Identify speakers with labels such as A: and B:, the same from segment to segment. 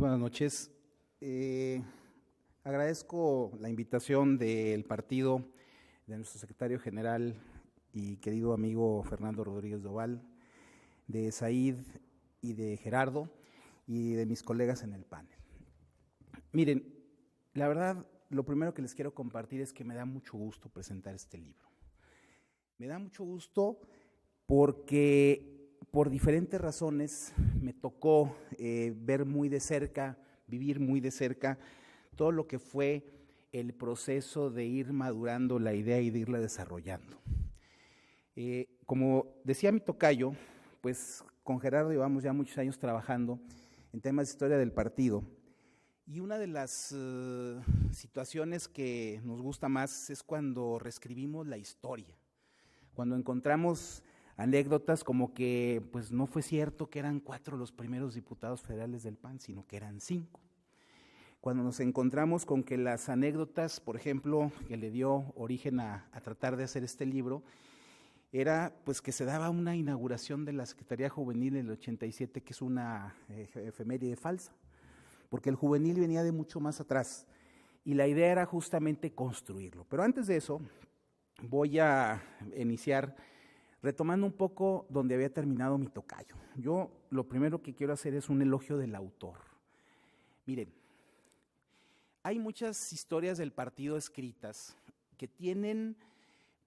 A: buenas noches. Agradezco la invitación del partido, de nuestro secretario general y querido amigo Fernando Rodríguez Doval, de Said y de Gerardo y de mis colegas en el panel. Miren, la verdad, lo primero que les quiero compartir es que me da mucho gusto presentar este libro. Me da mucho gusto porque por diferentes razones me tocó ver muy de cerca, vivir muy de cerca todo lo que fue el proceso de ir madurando la idea y de irla desarrollando. Como decía mi tocayo, pues con Gerardo llevamos ya muchos años trabajando en temas de historia del partido, y una de las situaciones que nos gusta más es cuando reescribimos la historia, cuando encontramos anécdotas como que pues no fue cierto que eran 4 los primeros diputados federales del PAN, sino que eran 5. Cuando nos encontramos con que las anécdotas, por ejemplo, que le dio origen a tratar de hacer este libro, era pues que se daba una inauguración de la Secretaría Juvenil en el 87, que es una efeméride falsa, porque el juvenil venía de mucho más atrás y la idea era justamente construirlo. Pero antes de eso, voy a iniciar retomando un poco donde había terminado mi tocayo. Yo lo primero que quiero hacer es un elogio del autor. Miren, hay muchas historias del partido escritas que tienen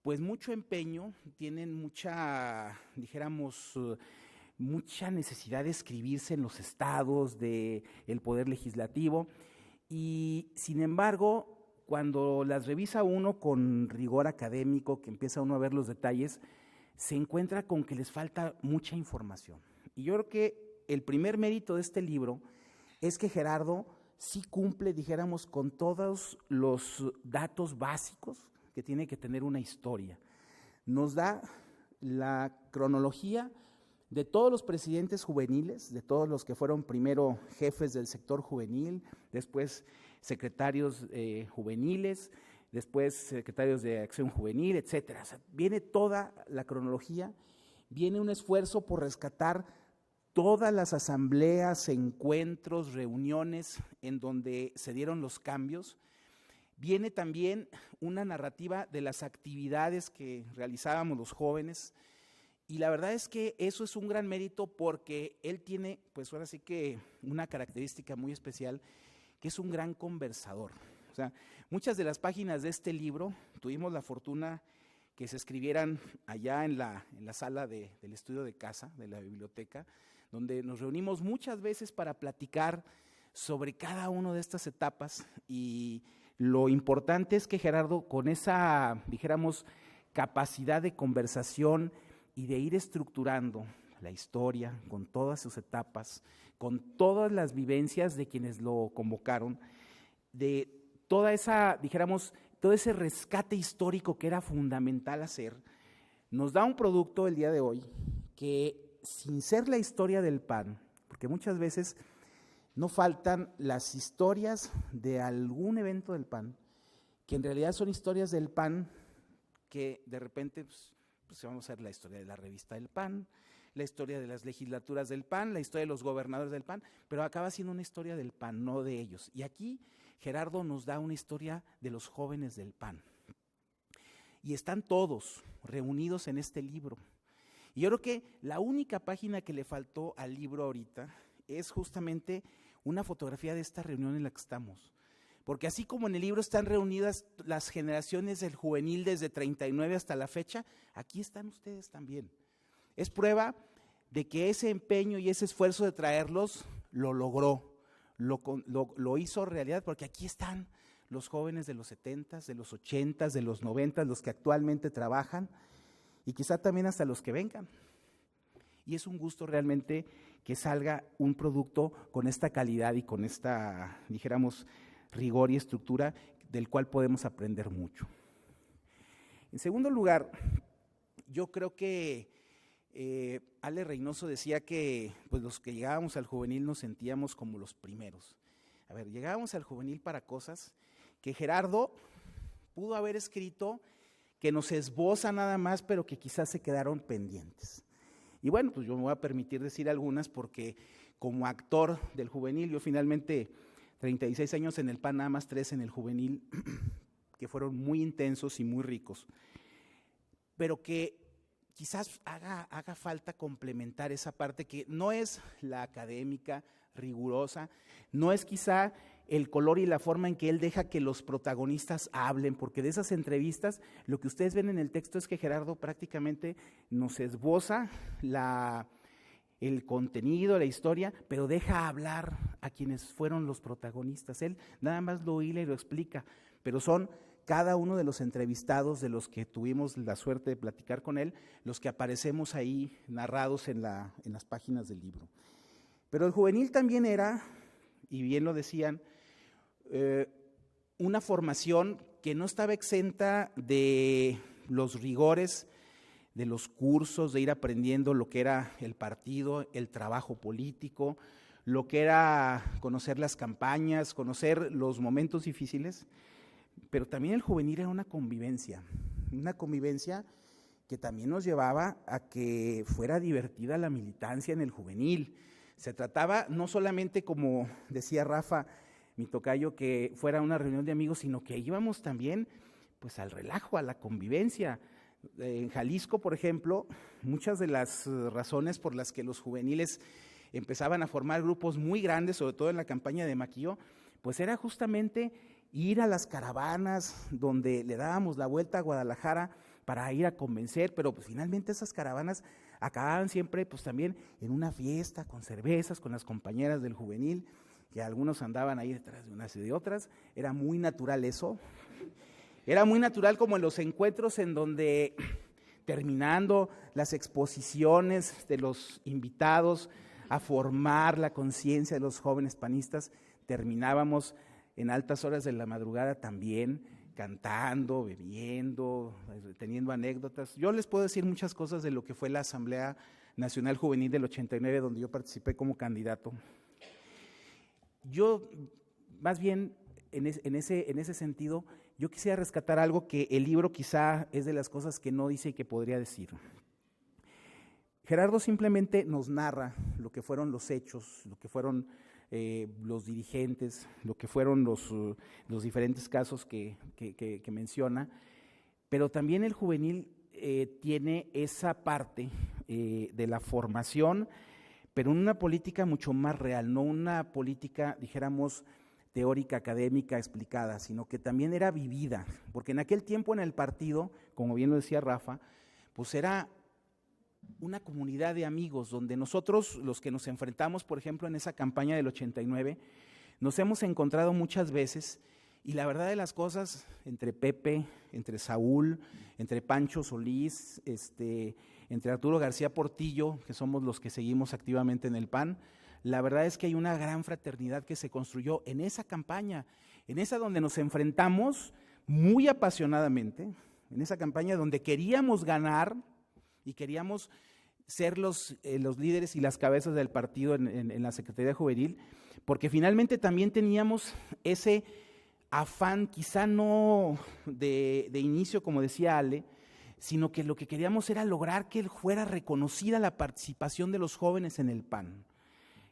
A: pues mucho empeño, tienen mucha, dijéramos, mucha necesidad de escribirse en los estados, del poder legislativo, y sin embargo, cuando las revisa uno con rigor académico, que empieza uno a ver los detalles, se encuentra con que les falta mucha información. Y yo creo que el primer mérito de este libro es que Gerardo sí cumple, dijéramos, con todos los datos básicos que tiene que tener una historia. Nos da la cronología de todos los presidentes juveniles, de todos los que fueron primero jefes del sector juvenil, después secretarios juveniles, después secretarios de Acción Juvenil, etcétera. O sea, viene toda la cronología, viene un esfuerzo por rescatar todas las asambleas, encuentros, reuniones en donde se dieron los cambios. Viene también una narrativa de las actividades que realizábamos los jóvenes, y la verdad es que eso es un gran mérito porque él tiene, pues ahora sí que una característica muy especial, que es un gran conversador. O sea, muchas de las páginas de este libro tuvimos la fortuna que se escribieran allá en la sala del estudio de casa, de la biblioteca, donde nos reunimos muchas veces para platicar sobre cada una de estas etapas. Y lo importante es que Gerardo, con esa, dijéramos, capacidad de conversación y de ir estructurando la historia con todas sus etapas, con todas las vivencias de quienes lo convocaron, de toda esa, dijéramos, todo ese rescate histórico que era fundamental hacer, nos da un producto el día de hoy que, sin ser la historia del PAN, porque muchas veces no faltan las historias de algún evento del PAN, que en realidad son historias del PAN que de repente pues vamos a ver la historia de la revista del PAN, la historia de las legislaturas del PAN, la historia de los gobernadores del PAN, pero acaba siendo una historia del PAN, no de ellos. Y aquí Gerardo nos da una historia de los jóvenes del PAN. Y están todos reunidos en este libro. Y yo creo que la única página que le faltó al libro ahorita es justamente una fotografía de esta reunión en la que estamos. Porque así como en el libro están reunidas las generaciones del juvenil desde 39 hasta la fecha, aquí están ustedes también. Es prueba de que ese empeño y ese esfuerzo de traerlos lo logró, lo hizo realidad, porque aquí están los jóvenes de los 70s, de los 80s, de los 90s, los que actualmente trabajan, y quizá también hasta los que vengan. Y es un gusto realmente que salga un producto con esta calidad y con esta, dijéramos, rigor y estructura del cual podemos aprender mucho. En segundo lugar, yo creo que Ale Reynoso decía que pues los que llegábamos al juvenil nos sentíamos como los primeros. A ver, llegábamos al juvenil para cosas que Gerardo pudo haber escrito, que nos esboza nada más, pero que quizás se quedaron pendientes. Y bueno, pues yo me voy a permitir decir algunas porque como actor del juvenil. Yo finalmente 36 años en el PAN, nada más 3 en el juvenil, que fueron muy intensos y muy ricos, pero que quizás haga falta complementar esa parte que no es la académica, rigurosa, no es quizá el color y la forma en que él deja que los protagonistas hablen, porque de esas entrevistas lo que ustedes ven en el texto es que Gerardo prácticamente nos esboza el contenido, la historia, pero deja hablar a quienes fueron los protagonistas. Él nada más lo hila y lo explica, pero son cada uno de los entrevistados de los que tuvimos la suerte de platicar con él, los que aparecemos ahí narrados en las páginas del libro. Pero el juvenil también era, y bien lo decían, una formación que no estaba exenta de los rigores, de los cursos, de ir aprendiendo lo que era el partido, el trabajo político, lo que era conocer las campañas, conocer los momentos difíciles, pero también el juvenil era una convivencia que también nos llevaba a que fuera divertida la militancia en el juvenil. Se trataba no solamente, como decía Rafa, mi tocayo, que fuera una reunión de amigos, sino que íbamos también pues al relajo, a la convivencia. En Jalisco, por ejemplo, muchas de las razones por las que los juveniles empezaban a formar grupos muy grandes, sobre todo en la campaña de Maquillo, pues era justamente ir a las caravanas donde le dábamos la vuelta a Guadalajara para ir a convencer, pero pues finalmente esas caravanas acababan siempre pues también en una fiesta, con cervezas, con las compañeras del juvenil, que algunos andaban ahí detrás de unas y de otras. Era muy natural eso. Era muy natural como en los encuentros en donde, terminando las exposiciones de los invitados a formar la conciencia de los jóvenes panistas, terminábamos en altas horas de la madrugada también cantando, bebiendo, teniendo anécdotas. Yo les puedo decir muchas cosas de lo que fue la Asamblea Nacional Juvenil del 89, donde yo participé como candidato. Yo, más bien, en ese sentido, yo quisiera rescatar algo que el libro quizá es de las cosas que no dice y que podría decir. Gerardo simplemente nos narra lo que fueron los hechos, lo que fueron los dirigentes, lo que fueron los diferentes casos que menciona, pero también el juvenil tiene esa parte de la formación, pero en una política mucho más real, no una política, dijéramos, teórica, académica, explicada, sino que también era vivida, porque en aquel tiempo en el partido, como bien lo decía Rafa, pues era una comunidad de amigos, donde nosotros, los que nos enfrentamos, por ejemplo, en esa campaña del 89, nos hemos encontrado muchas veces, y la verdad de las cosas, entre Pepe, entre Saúl, entre Pancho Solís, entre Arturo García Portillo, que somos los que seguimos activamente en el PAN, la verdad es que hay una gran fraternidad que se construyó en esa campaña, en esa donde nos enfrentamos muy apasionadamente, en esa campaña donde queríamos ganar y queríamos ser los líderes y las cabezas del partido en la Secretaría Juvenil, porque finalmente también teníamos ese afán, quizá no de inicio, como decía Ale, sino que lo que queríamos era lograr que fuera reconocida la participación de los jóvenes en el PAN.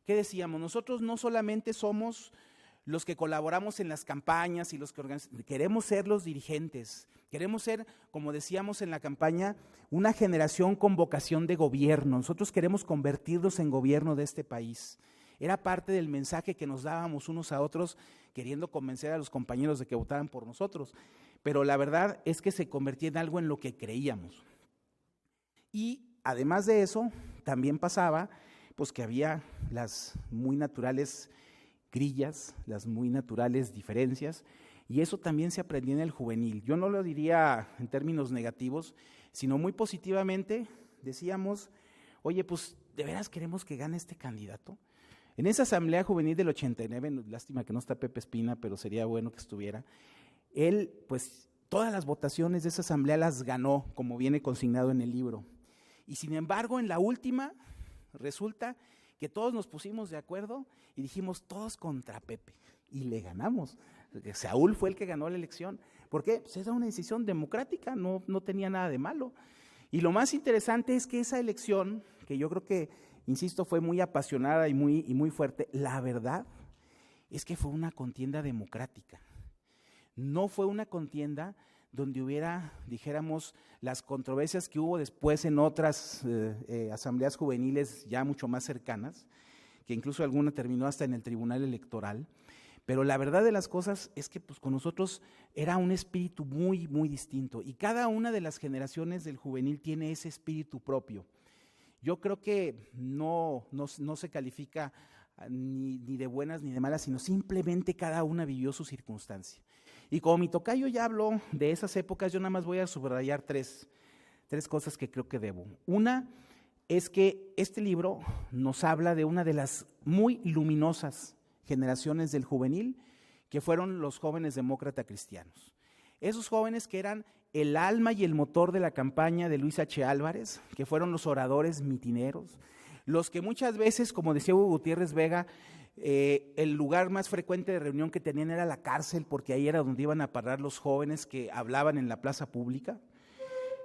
A: ¿Qué decíamos? Nosotros no solamente somos los que colaboramos en las campañas y los que queremos ser los dirigentes, queremos ser, como decíamos en la campaña, una generación con vocación de gobierno. Nosotros queremos convertirnos en gobierno de este país. Era parte del mensaje que nos dábamos unos a otros, queriendo convencer a los compañeros de que votaran por nosotros. Pero la verdad es que se convertía en algo en lo que creíamos. Y además de eso, también pasaba pues que había las muy naturales grillas, las muy naturales diferencias, y eso también se aprendía en el juvenil. Yo no lo diría en términos negativos, sino muy positivamente. Decíamos, oye, pues ¿de veras queremos que gane este candidato? En esa asamblea juvenil del 89, lástima que no está Pepe Espina, pero sería bueno que estuviera, él pues todas las votaciones de esa asamblea las ganó, como viene consignado en el libro. Y sin embargo, en la última, resulta que todos nos pusimos de acuerdo y dijimos todos contra Pepe, y le ganamos. Saúl fue el que ganó la elección. ¿Por qué? Pues era una decisión democrática, no tenía nada de malo. Y lo más interesante es que esa elección, que yo creo que insisto, fue muy apasionada y muy fuerte. La verdad es que fue una contienda democrática. No fue una contienda donde hubiera, dijéramos, las controversias que hubo después en otras asambleas juveniles ya mucho más cercanas, que incluso alguna terminó hasta en el Tribunal Electoral. Pero la verdad de las cosas es que pues, con nosotros era un espíritu muy distinto, y cada una de las generaciones del juvenil tiene ese espíritu propio. Yo creo que no se califica ni de buenas ni de malas, sino simplemente cada una vivió su circunstancia. Y como mi tocayo ya habló de esas épocas, yo nada más voy a subrayar tres cosas que creo que debo. Una es que este libro nos habla de una de las muy luminosas generaciones del juvenil, que fueron los jóvenes demócratas cristianos. Esos jóvenes que eran el alma y el motor de la campaña de Luis H. Álvarez, que fueron los oradores mitineros, los que muchas veces, como decía Hugo Gutiérrez Vega, el lugar más frecuente de reunión que tenían era la cárcel, porque ahí era donde iban a parar los jóvenes que hablaban en la plaza pública.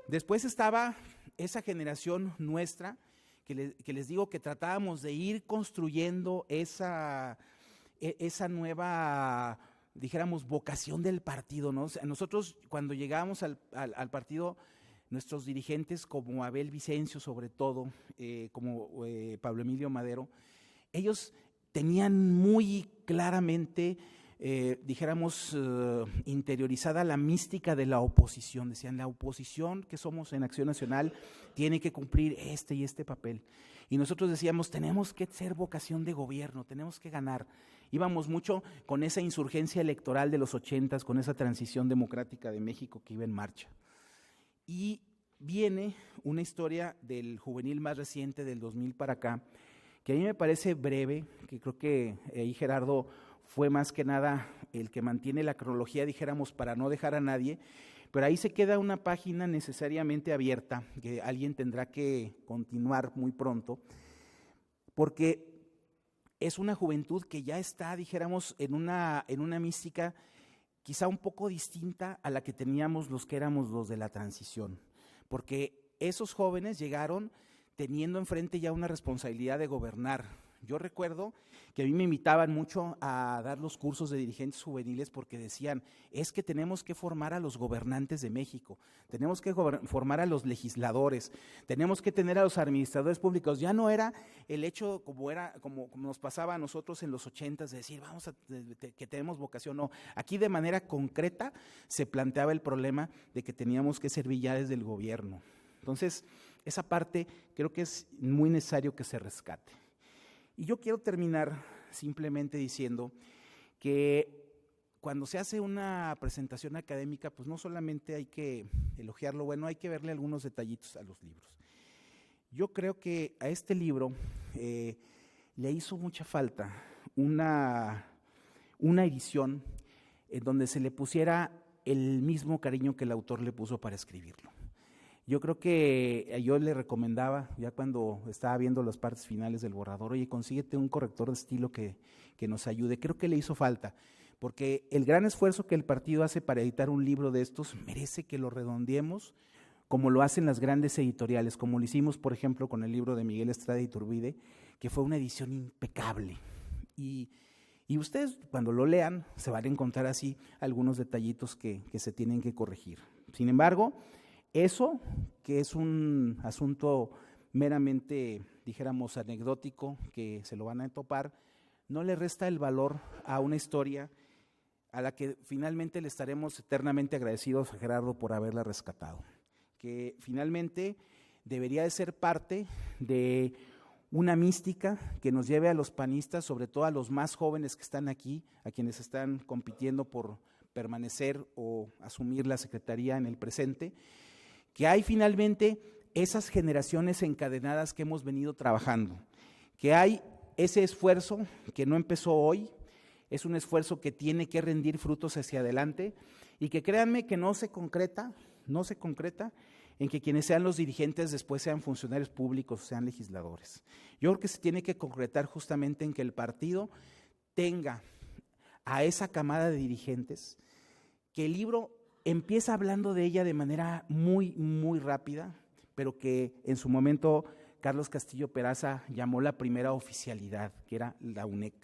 A: Después estaba esa generación nuestra, que les digo que tratábamos de ir construyendo esa nueva, dijéramos, vocación del partido, ¿no? O sea, nosotros cuando llegábamos al partido, nuestros dirigentes como Abel Vicencio sobre todo, como Pablo Emilio Madero, ellos tenían muy claramente, dijéramos, interiorizada la mística de la oposición. Decían, la oposición que somos en Acción Nacional tiene que cumplir este y este papel. Y nosotros decíamos, tenemos que ser vocación de gobierno, tenemos que ganar. Íbamos mucho con esa insurgencia electoral de los 80s, con esa transición democrática de México que iba en marcha. Y viene una historia del juvenil más reciente, del 2000 para acá, que a mí me parece breve, que creo que ahí Gerardo fue más que nada el que mantiene la cronología, dijéramos, para no dejar a nadie, pero ahí se queda una página necesariamente abierta, que alguien tendrá que continuar muy pronto, porque es una juventud que ya está, dijéramos, en una mística quizá un poco distinta a la que teníamos los que éramos los de la transición, porque esos jóvenes llegaron teniendo enfrente ya una responsabilidad de gobernar. Yo recuerdo que a mí me invitaban mucho a dar los cursos de dirigentes juveniles porque decían, es que tenemos que formar a los gobernantes de México, tenemos que formar a los legisladores, tenemos que tener a los administradores públicos. Ya no era el hecho como nos pasaba a nosotros en los 80s de decir, que tenemos vocación. No, aquí de manera concreta se planteaba el problema de que teníamos que servir ya desde el gobierno. Entonces, esa parte creo que es muy necesario que se rescate. Y yo quiero terminar simplemente diciendo que cuando se hace una presentación académica, pues no solamente hay que elogiar lo bueno, hay que verle algunos detallitos a los libros. Yo creo que a este libro le hizo mucha falta una edición en donde se le pusiera el mismo cariño que el autor le puso para escribirlo. Yo creo que yo le recomendaba, ya cuando estaba viendo las partes finales del borrador, oye, consíguete un corrector de estilo que nos ayude. Creo que le hizo falta, porque el gran esfuerzo que el partido hace para editar un libro de estos merece que lo redondeemos como lo hacen las grandes editoriales, como lo hicimos, por ejemplo, con el libro de Miguel Estrada Iturbide, que fue una edición impecable. Y ustedes, cuando lo lean, se van a encontrar así algunos detallitos que se tienen que corregir. Sin embargo, eso, que es un asunto meramente, dijéramos, anecdótico, que se lo van a topar, no le resta el valor a una historia a la que finalmente le estaremos eternamente agradecidos a Gerardo por haberla rescatado, que finalmente debería de ser parte de una mística que nos lleve a los panistas, sobre todo a los más jóvenes que están aquí, a quienes están compitiendo por permanecer o asumir la secretaría en el presente, que hay finalmente esas generaciones encadenadas que hemos venido trabajando, que hay ese esfuerzo que no empezó hoy, es un esfuerzo que tiene que rendir frutos hacia adelante y que créanme que no se concreta en que quienes sean los dirigentes después sean funcionarios públicos, sean legisladores. Yo creo que se tiene que concretar justamente en que el partido tenga a esa camada de dirigentes, que el libro empieza hablando de ella de manera muy rápida, pero que en su momento Carlos Castillo Peraza llamó la primera oficialidad, que era la UNEC.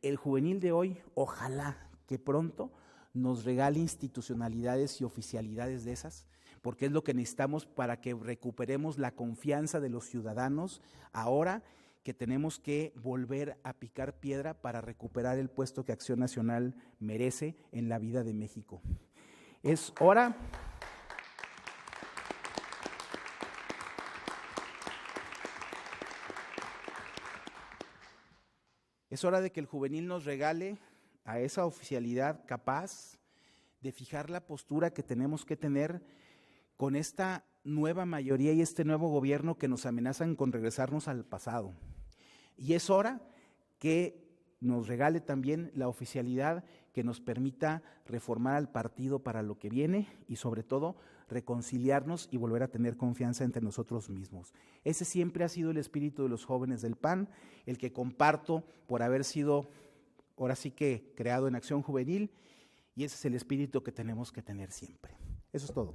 A: El juvenil de hoy, ojalá que pronto nos regale institucionalidades y oficialidades de esas, porque es lo que necesitamos para que recuperemos la confianza de los ciudadanos ahora que tenemos que volver a picar piedra para recuperar el puesto que Acción Nacional merece en la vida de México. Es hora de que el juvenil nos regale a esa oficialidad capaz de fijar la postura que tenemos que tener con esta nueva mayoría y este nuevo gobierno que nos amenazan con regresarnos al pasado. Y es hora que nos regale también la oficialidad que nos permita reformar al partido para lo que viene y sobre todo reconciliarnos y volver a tener confianza entre nosotros mismos. Ese siempre ha sido el espíritu de los jóvenes del PAN, el que comparto por haber sido, ahora sí que creado en Acción Juvenil, y ese es el espíritu que tenemos que tener siempre. Eso es todo.